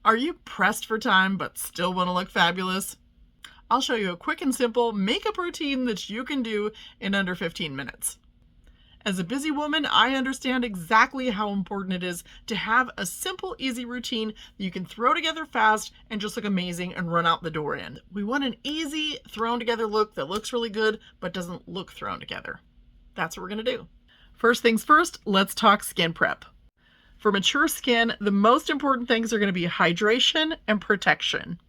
Are you pressed for time but still want to look fabulous? I'll show you a quick and simple makeup routine that you can do in under 15 minutes. As a busy woman, I understand exactly how important it is to have a simple, easy routine that you can throw together fast and just look amazing and run out the door in. We want an easy, thrown together look that looks really good but doesn't look thrown together. That's what we're going to do. First things first, let's talk skin prep. For mature skin, the most important things are going to be hydration and protection.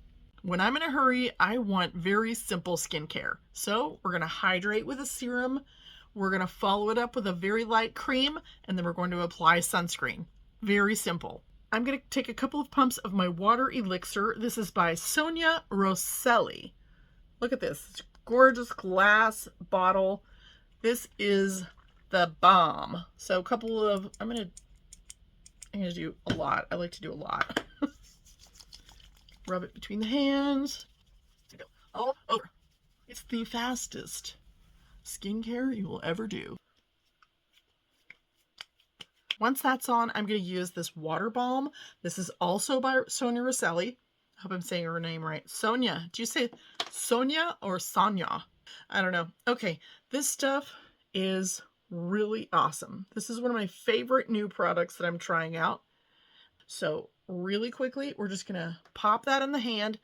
When I'm in a hurry, I want very simple skincare. So we're going to hydrate with a serum. We're going to follow it up with a very light cream, and then we're going to apply sunscreen. Very simple. I'm going to take a couple of pumps of my water elixir. This is by Sonia Roselli. Look at this. It's a gorgeous glass bottle. This is the Balm. So a couple of, I'm going to do a lot. I like to do a lot. Rub it between the hands. All over. It's the fastest skincare you will ever do. Once that's on, I'm going to use this water balm. This is also by Sonia Roselli. I hope I'm saying her name right. Sonia. Do you say Sonia or Sonia? I don't know. Okay, this stuff is really awesome. This is one of my favorite new products that I'm trying out. So really quickly, we're just gonna pop that in the hand.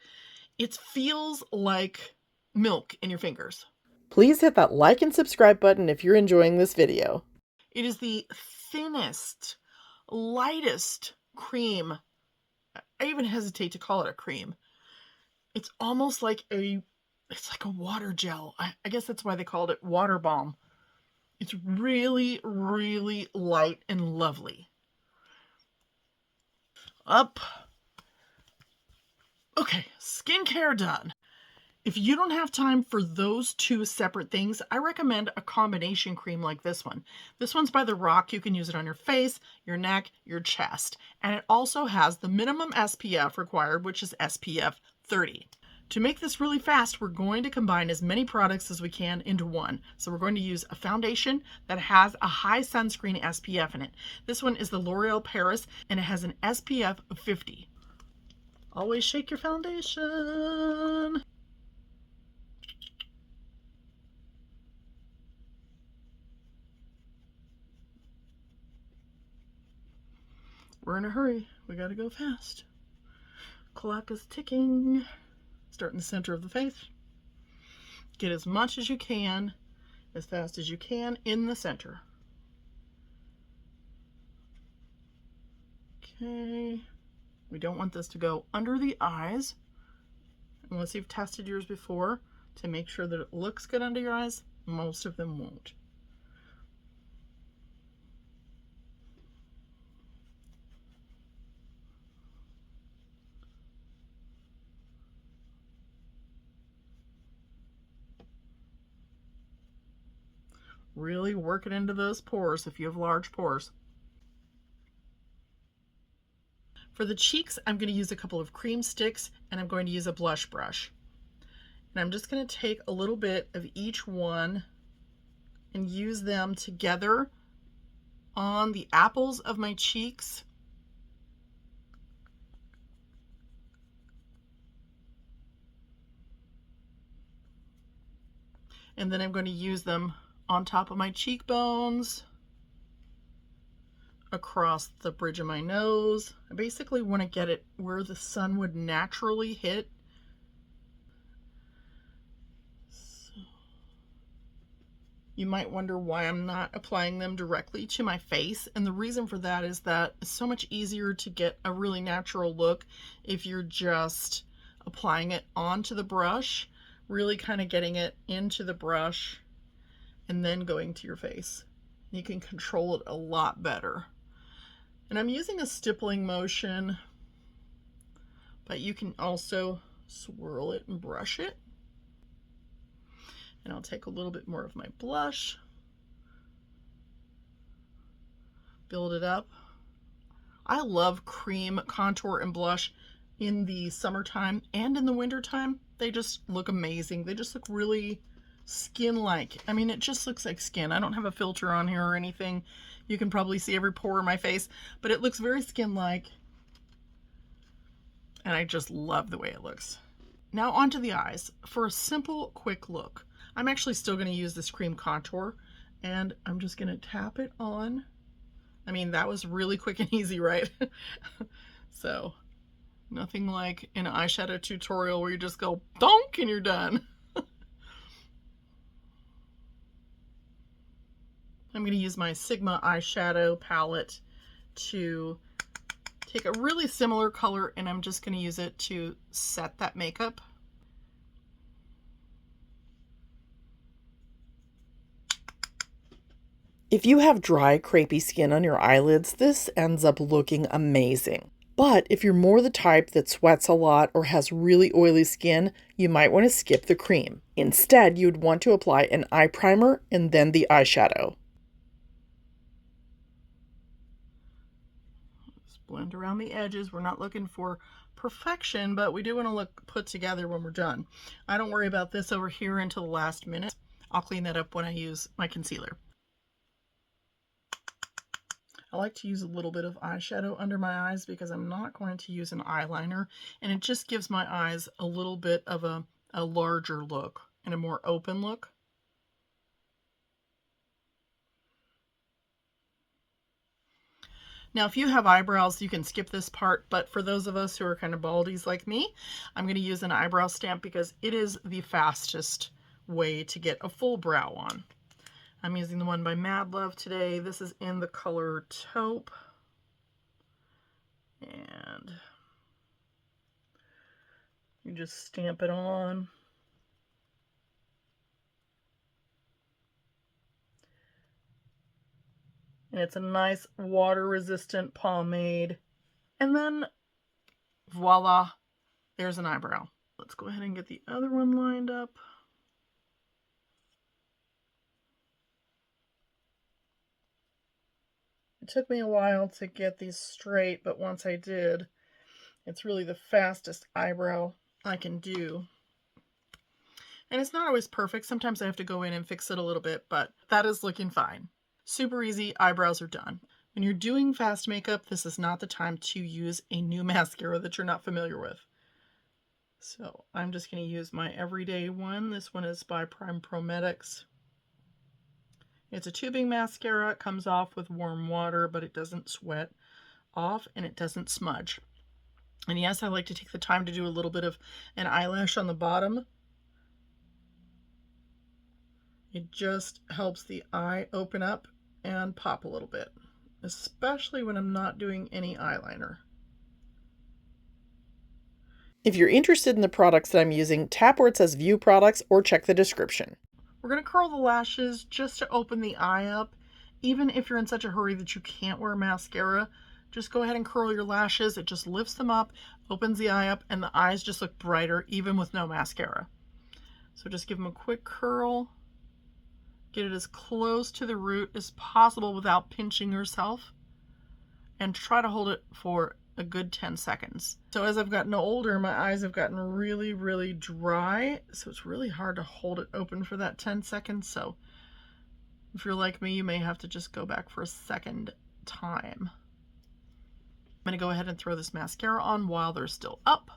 It feels like milk in your fingers. Please hit that like and subscribe button if you're enjoying this video. It is the thinnest, lightest cream. I even hesitate to call it a cream. It's almost like it's like a water gel. I guess that's why they called it water balm. It's really, really light and lovely. Up. Okay, skincare done. If you don't have time for those two separate things, I recommend a combination cream like this one. This one's by The Rock. You can use it on your face, your neck, your chest. And it also has the minimum SPF required, which is SPF 30. To make this really fast, we're going to combine as many products as we can into one. So we're going to use a foundation that has a high sunscreen SPF in it. This one is the L'Oreal Paris, and it has an SPF of 50. Always shake your foundation. We're in a hurry. We gotta go fast. Clock is ticking. Start in the center of the face. Get as much as you can, as fast as you can in the center. Okay. We don't want this to go under the eyes, unless you've tested yours before to make sure that it looks good under your eyes. Most of them won't. Really work it into those pores if you have large pores. For the cheeks, I'm going to use a couple of cream sticks, and I'm going to use a blush brush. And I'm just going to take a little bit of each one and use them together on the apples of my cheeks. And then I'm going to use them on top of my cheekbones, across the bridge of my nose. I basically want to get it where the sun would naturally hit. So, you might wonder why I'm not applying them directly to my face, and the reason for that is that it's so much easier to get a really natural look if you're just applying it onto the brush, really kind of getting it into the brush and then going to your face. You can control it a lot better. And I'm using a stippling motion, but you can also swirl it and brush it. And I'll take a little bit more of my blush, build it up. I love cream contour and blush in the summertime and in the wintertime. They just look amazing. They just look really skin-like. I mean, it just looks like skin. I don't have a filter on here or anything. You can probably see every pore in my face, but it looks very skin-like. and I just love the way it looks. Now onto the eyes. For a simple, quick look, I'm actually still going to use this cream contour, and I'm just going to tap it on. I mean, that was really quick and easy, right? So, nothing like an eyeshadow tutorial where you just go donk and you're done. I'm going to use my Sigma eyeshadow palette to take a really similar color, and I'm just going to use it to set that makeup. If you have dry, crepey skin on your eyelids, this ends up looking amazing. But if you're more the type that sweats a lot or has really oily skin, you might want to skip the cream. Instead, you'd want to apply an eye primer and then the eyeshadow. Just blend around the edges. We're not looking for perfection, but we do want to look put together when we're done. I don't worry about this over here until the last minute. I'll clean that up when I use my concealer. I like to use a little bit of eyeshadow under my eyes because I'm not going to use an eyeliner, and it just gives my eyes a little bit of a larger look and a more open look. Now, if you have eyebrows, you can skip this part, but for those of us who are kind of baldies like me, I'm going to use an eyebrow stamp because it is the fastest way to get a full brow on. I'm using the one by madluvv today. This is in the color Taupe. And you just stamp it on. And it's a nice water-resistant pomade. And then, voila, there's an eyebrow. Let's go ahead and get the other one lined up. It took me a while to get these straight, but once I did, it's really the fastest eyebrow I can do. And it's not always perfect. Sometimes I have to go in and fix it a little bit, but that is looking fine. Super easy, eyebrows are done. When you're doing fast makeup, this is not the time to use a new mascara that you're not familiar with. So I'm just going to use my everyday one. This one is by Prime Prometics. It's a tubing mascara. It comes off with warm water, but it doesn't sweat off and it doesn't smudge. And yes, I like to take the time to do a little bit of an eyelash on the bottom. It just helps the eye open up and pop a little bit, especially when I'm not doing any eyeliner. If you're interested in the products that I'm using, tap where it says View Products or check the description. We're going to curl the lashes just to open the eye up. Even if you're in such a hurry that you can't wear mascara, just go ahead and curl your lashes. It just lifts them up, opens the eye up, and the eyes just look brighter even with no mascara. So just give them a quick curl. Get it as close to the root as possible without pinching yourself. And try to hold it for a good 10 seconds. So as I've gotten older, my eyes have gotten really, really dry. So it's really hard to hold it open for that 10 seconds. So if you're like me, you may have to just go back for a second time. I'm going to go ahead and throw this mascara on while they're still up.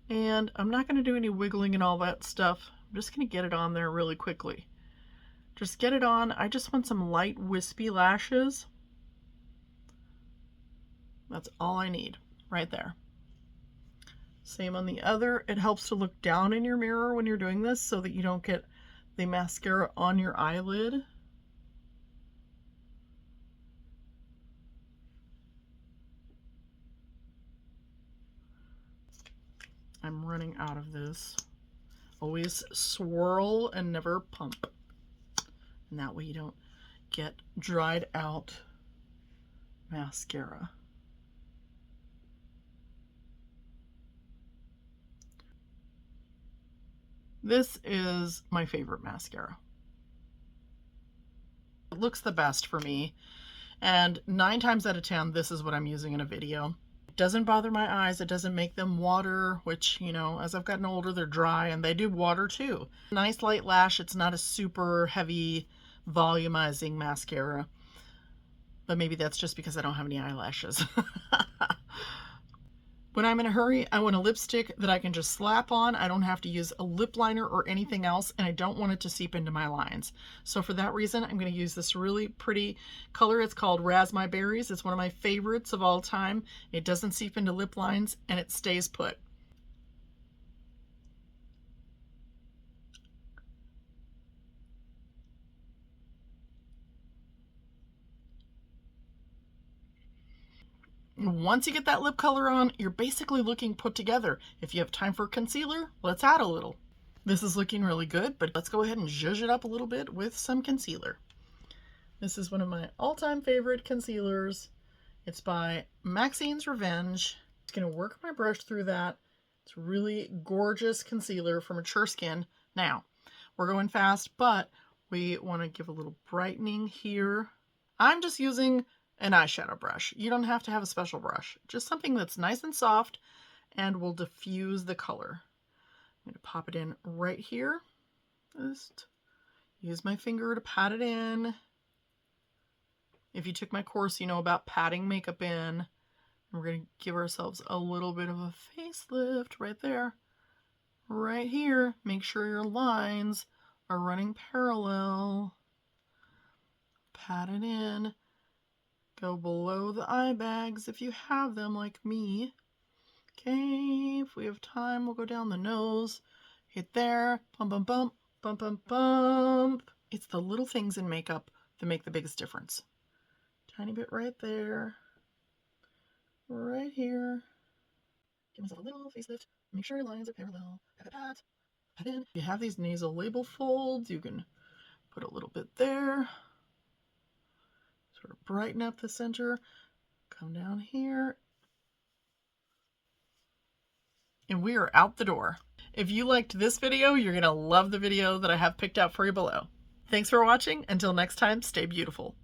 And I'm not going to do any wiggling and all that stuff. I'm just going to get it on there really quickly. Just get it on. I just want some light wispy lashes. That's all I need right there. Same on the other. It helps to look down in your mirror when you're doing this so that you don't get the mascara on your eyelid. I'm running out of this. Always swirl and never pump. And that way you don't get dried out mascara. This is my favorite mascara. It looks the best for me, and 9 times out of 10, this is what I'm using in a video. It doesn't bother my eyes. It doesn't make them water, which, you know, as I've gotten older, they're dry, and they do water too. Nice light lash. It's not a super heavy volumizing mascara, but maybe that's just because I don't have any eyelashes. When I'm in a hurry, I want a lipstick that I can just slap on. I don't have to use a lip liner or anything else, and I don't want it to seep into my lines. So for that reason, I'm going to use this really pretty color. It's called Raspberry Berries. It's one of my favorites of all time. It doesn't seep into lip lines, and it stays put. Once you get that lip color on, you're basically looking put together. If you have time for concealer, let's add a little. This is looking really good, but let's go ahead and zhuzh it up a little bit with some concealer. This is one of my all-time favorite concealers. It's by Maxine's Revenge. I'm just going to work my brush through that. It's really gorgeous concealer for mature skin. Now, we're going fast, but we want to give a little brightening here. I'm just using an eyeshadow brush. You don't have to have a special brush. Just something that's nice and soft and will diffuse the color. I'm going to pop it in right here. Just use my finger to pat it in. If you took my course, you know about patting makeup in. We're going to give ourselves a little bit of a facelift right there. Right here. Make sure your lines are running parallel. Pat it in. Go below the eye bags if you have them like me. Okay, if we have time, we'll go down the nose. Hit there. Bump, bump, bump. Bump, bump, bump. It's the little things in makeup that make the biggest difference. Tiny bit right there. Right here. Give myself a little facelift. Make sure your lines are parallel. Pat, pat, pat in. If you have these nasal label folds, you can put a little bit there. Sort of brighten up the center. Come down here. And we are out the door. If you liked this video, you're going to love the video that I have picked out for you below. Thanks for watching. Until next time, stay beautiful.